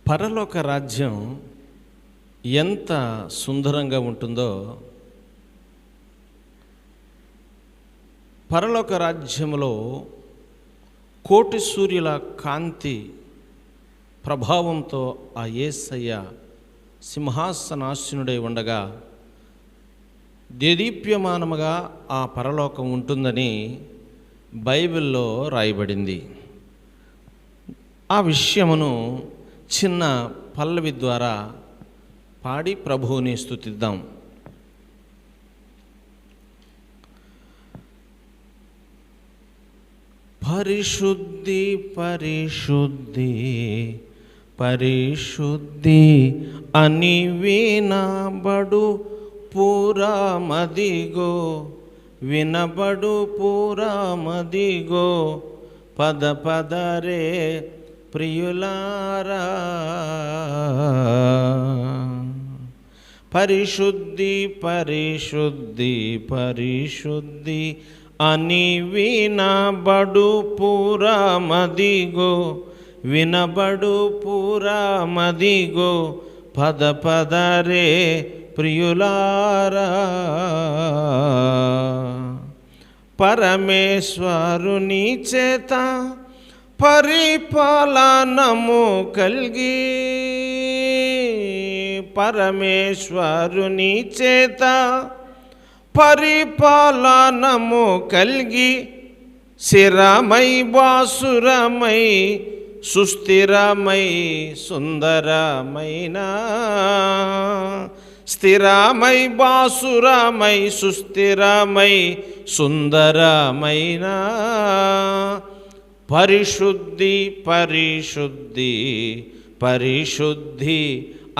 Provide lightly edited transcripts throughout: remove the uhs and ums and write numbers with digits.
పరలోక రాజ్యం ఎంత సుందరంగా ఉంటుందో, పరలోక రాజ్యములో కోటి సూర్యుల కాంతి ప్రభావంతో ఆ యేసయ్య సింహాసనాసీనుడై ఉండగా దేదీప్యమానముగా ఆ పరలోకం ఉంటుందని బైబిల్లో రాయబడింది. ఆ విషయమును చిన్న పల్లవి ద్వారా పాడి ప్రభువుని స్తుతిద్దాం. పరిశుద్ధి పరిశుద్ధి పరిశుద్ధి అని వినబడు పురామదిగో, వినబడు పురామదిగో, పద పదరే ప్రియులారా. పరిశుద్ధి పరిశుద్ధి పరిశుద్ధి అని వినబడు పురామదిగో, వినబడు పురామదిగో, పద పదరే ప్రియులారా. పరమేశ్వరుని చేత పరిపాలనము కల్గి, పరమేశ్వరుని చేత పరిపాలనము కల్గి, శిరమై బాసురమై సుస్థిరమై సుందరమైన, స్థిరమై బాసురమై సుస్థిరమై సుందరమైన, పరిశుద్ధి పరిశుద్ధి పరిశుద్ధి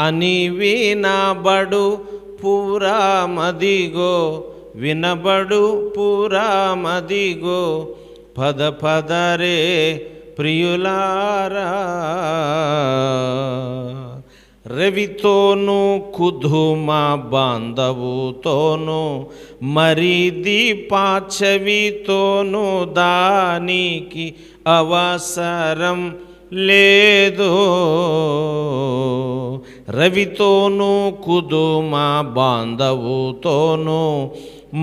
అని వినబడు పురామదిగో, వినబడు పురామదిగో, పద పదరే ప్రియులారా. రవితోను కుధుమ బాంధవుతోను మరి దీపాచవితోను దానికి అవసరం లేదు. రవితోను కుధుమ బాంధవుతోను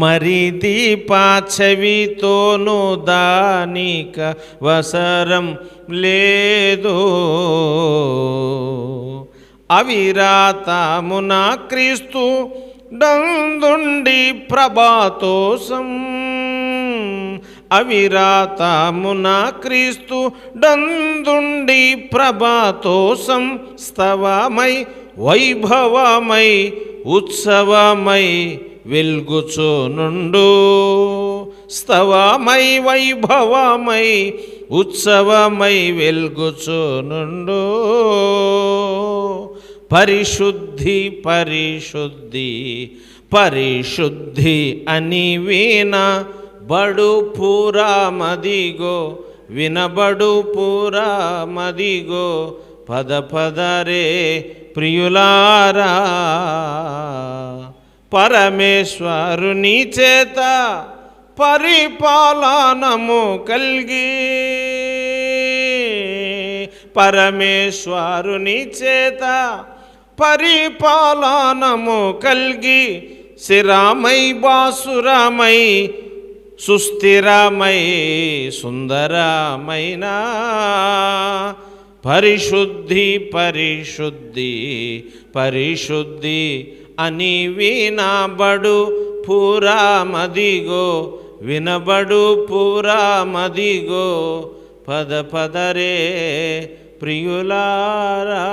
మరి దీపాచవితోను దానిక అవసరం లేదు. అవిరాతమున క్రీస్తు డందుండి ప్రభాతోసం, అవిరాతమున క్రీస్తు డందుండి ప్రభాతోసం, స్తవమై వైభవమై ఉత్సవమై వెల్గుచునుండు, స్తవమై వైభవమై ఉత్సవమై వెల్గుచునుండు. పరిశుద్ధి పరిశుద్ధి పరిశుద్ధి అని వినబడు పురామదిగో, వినబడు పురామదిగో, పద పదరే ప్రియులారా. పరమేశ్వరుని చేత పరిపాలనము కల్గి, పరమేశ్వరుని చేత పరిపాలనము కల్గి, శిరమై బాసురమై సుస్థిరమై సుందరమైన, పరిశుద్ధి పరిశుద్ధి పరిశుద్ధి అని వినబడు పురామదిగో, వినబడు పురామదిగో, పద పదరే ప్రియులారా.